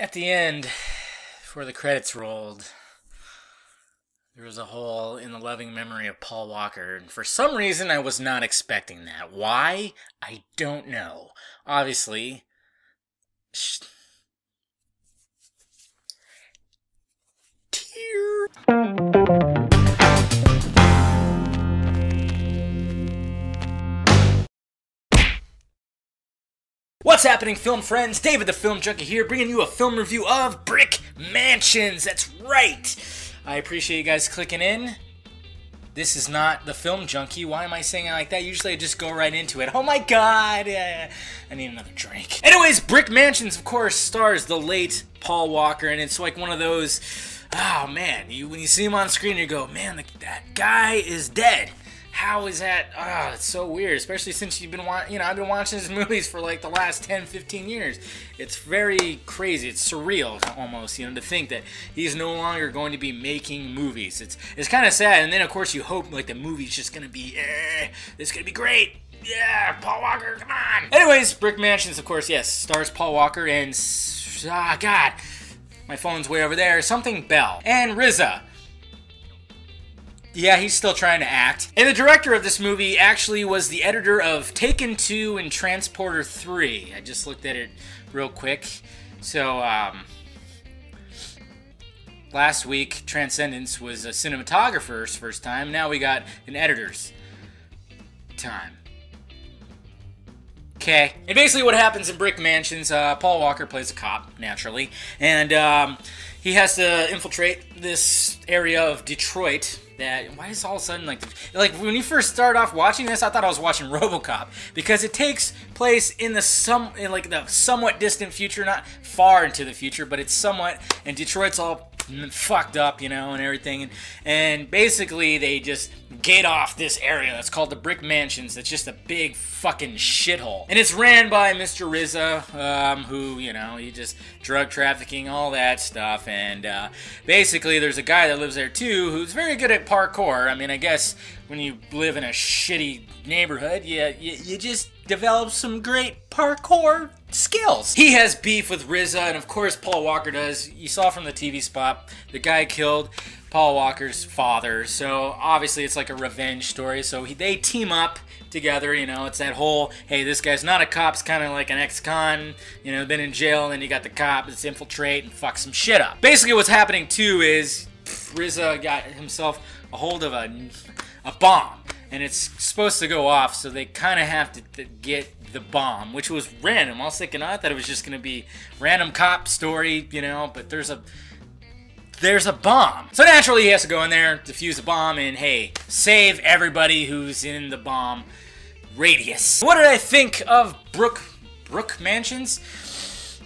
At the end, before the credits rolled, there was a hole in the loving memory of Paul Walker, and for some reason I was not expecting that. Why? I don't know. Obviously, tear. What's happening, film friends? David the Film Junkie here, bringing you a film review of Brick Mansions. That's right. I appreciate you guys clicking in. This is not the Film Junkie. Why am I saying it like that? Usually I just go right into it. Oh my god! I need another drink. Anyways, Brick Mansions, of course, stars the late Paul Walker, and it's like one of those, oh man, when you see him on screen, you go, man, that guy is dead. How is that? Ah, it's so weird, especially since you've been I've been watching his movies for like the last 10, 15 years. It's very crazy. It's surreal almost, to think that he's no longer going to be making movies. It's kind of sad, and then of course you hope like the movie's just going to be, it's going to be great. Yeah, Paul Walker, come on. Anyways, Brick Mansions, of course, yes, stars Paul Walker and, God, my phone's way over there, something Bell, and RZA. Yeah, he's still trying to act. And the director of this movie actually was the editor of Taken 2 and Transporter 3. I just looked at it real quick. So, last week, Transcendence was a cinematographer's first time. Now we got an editor's time. Okay. And basically what happens in Brick Mansions, Paul Walker plays a cop, naturally. And he has to infiltrate this area of Detroit. Why is all of a sudden like when you first start off watching this, I thought I was watching RoboCop, because it takes place in the somewhat distant future, not far into the future, but it's somewhat, and Detroit's all fucked up, and everything, and basically they just gate off this area that's called the Brick Mansions. That's just a big fucking shithole, and it's ran by Mr. RZA, who he just drug trafficking, all that stuff, and basically there's a guy that lives there too who's very good at parkour. I mean, I guess when you live in a shitty neighborhood, you just develop some great parkour skills. He has beef with RZA, and of course Paul Walker does. You saw from the TV spot, the guy killed Paul Walker's father, so obviously it's like a revenge story. So they team up together, it's that whole, hey, this guy's not a cop, it's kind of like an ex-con, been in jail, and then you got the cop that's infiltrate and fuck some shit up. Basically what's happening too is RZA got himself a hold of a bomb, and it's supposed to go off, so they kind of have to get the bomb, which was random. I was thinking, I thought it was just going to be random cop story, but there's a bomb. So naturally he has to go in there, defuse the bomb, and hey, save everybody who's in the bomb radius. What did I think of Brick Mansions?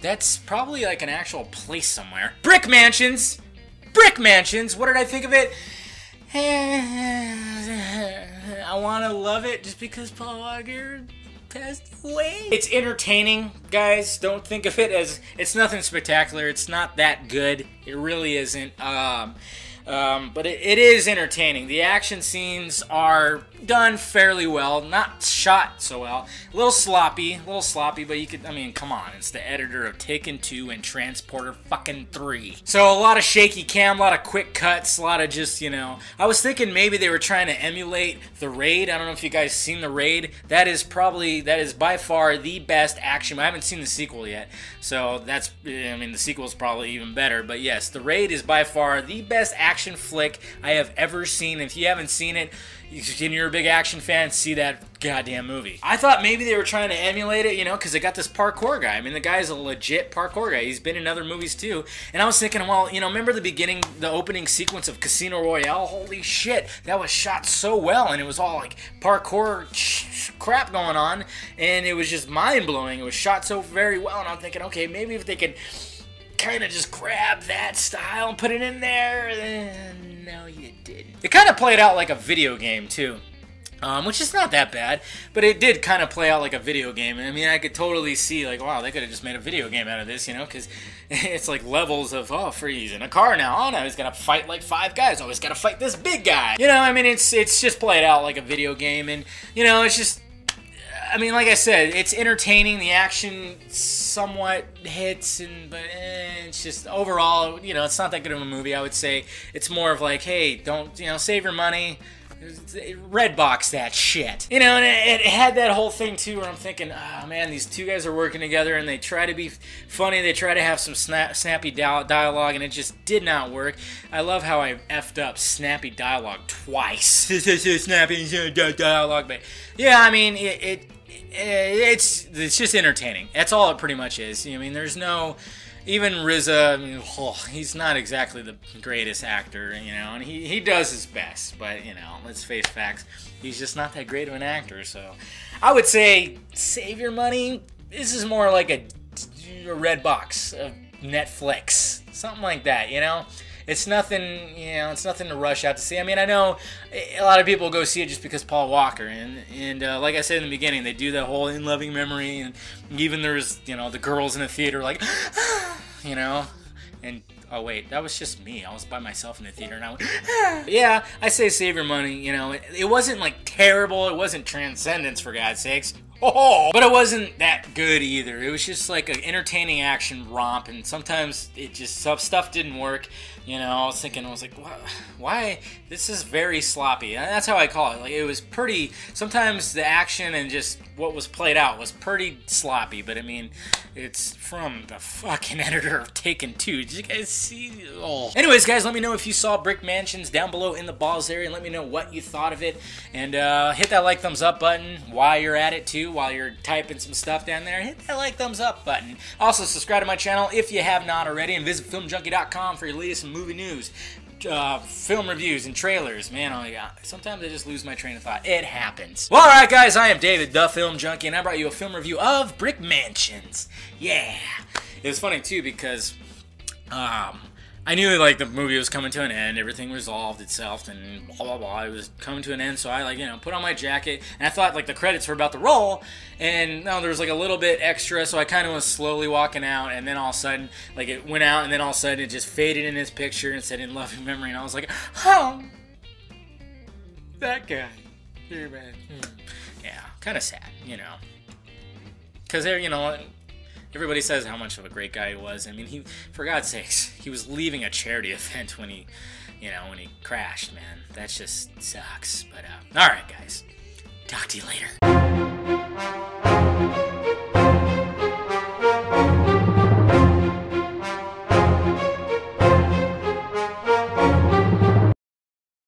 That's probably like an actual place somewhere. Brick Mansions! Brick Mansions! What did I think of it? I want to love it just because Paul Walker passed away. It's entertaining, guys. Don't think of it as, it's nothing spectacular. It's not that good. It really isn't. But it is entertaining. The action scenes are done fairly well. Not shot so well. A little sloppy, but you could, come on. It's the editor of Taken 2 and Transporter fucking 3. So a lot of shaky cam, a lot of quick cuts, a lot of just, I was thinking maybe they were trying to emulate The Raid. I don't know if you guys seen The Raid. That is by far the best action. I haven't seen the sequel yet. So that's, the sequel is probably even better. But yes, The Raid is by far the best action flick I have ever seen. If you haven't seen it, and you're a big action fan, see that goddamn movie. I thought maybe they were trying to emulate it, because they got this parkour guy. The guy's a legit parkour guy. He's been in other movies too. And I was thinking, well, remember the opening sequence of Casino Royale? Holy shit, that was shot so well, and it was all like parkour crap going on, and it was just mind-blowing. It was shot so very well, and I'm thinking, okay, maybe if they could kind of just grab that style and put it in there, and no, you didn't. It kind of played out like a video game too, which is not that bad, but it did kind of play out like a video game. I could totally see like, wow, they could have just made a video game out of this, because it's like levels of, oh, Freeze in a car now. Oh, now he's got to fight like 5 guys. Oh, he's got to fight this big guy. It's just played out like a video game, and it's just, I mean, like I said, it's entertaining. The action somewhat hits, but it's just overall, it's not that good of a movie. I would say it's more of like, hey, don't, save your money. Red box that shit. And it had that whole thing too where I'm thinking, oh man, these two guys are working together and they try to be funny, they try to have some snappy dialogue, and it just did not work. I love how I effed up snappy dialogue twice. Snappy dialogue, but yeah, I mean, it's just entertaining. That's all it pretty much is. I mean, there's no... Even RZA, I mean, he's not exactly the greatest actor, and he does his best, but, let's face facts, he's just not that great of an actor, so I would say save your money. This is more like a red box of Netflix, something like that, It's nothing, it's nothing to rush out to see. I mean, I know a lot of people go see it just because Paul Walker, and like I said in the beginning, they do that whole in loving memory, and even there's, the girls in the theater like, and oh wait, that was just me. I was by myself in the theater, and I went, yeah, I say save your money. It wasn't like terrible. It wasn't Transcendence, for God's sakes. Oh, but it wasn't that good either. It was just like an entertaining action romp, and sometimes it just stuff didn't work. I was thinking, why? This is very sloppy. And that's how I call it. Like, it was pretty. Sometimes the action and just what was played out was pretty sloppy. But I mean, it's from the fucking editor of Taken 2. Did you guys see? Oh. Anyways, guys, let me know if you saw Brick Mansions down below in the balls area, and let me know what you thought of it. And hit that like thumbs up button while you're at it too. While you're typing some stuff down there, hit that like thumbs up button. Also, subscribe to my channel if you have not already, and visit filmjunkie.com for your latest movie news, film reviews, and trailers. Man, oh my god, sometimes I just lose my train of thought. It happens. Well, alright guys, I am David, the Film Junkie, and I brought you a film review of Brick Mansions. Yeah. It was funny too because I knew like the movie was coming to an end, everything resolved itself, and blah blah blah. It was coming to an end, so I put on my jacket, and I thought like the credits were about to roll, and there was like a little bit extra, so I kind of was slowly walking out, and then all of a sudden like it went out, and then all of a sudden it just faded in his picture and said in loving memory, and I was like, oh, that guy, here man, yeah, kind of sad, because there, everybody says how much of a great guy he was. I mean, for God's sakes, he was leaving a charity event when he crashed, man. That just sucks. But, alright, guys. Talk to you later.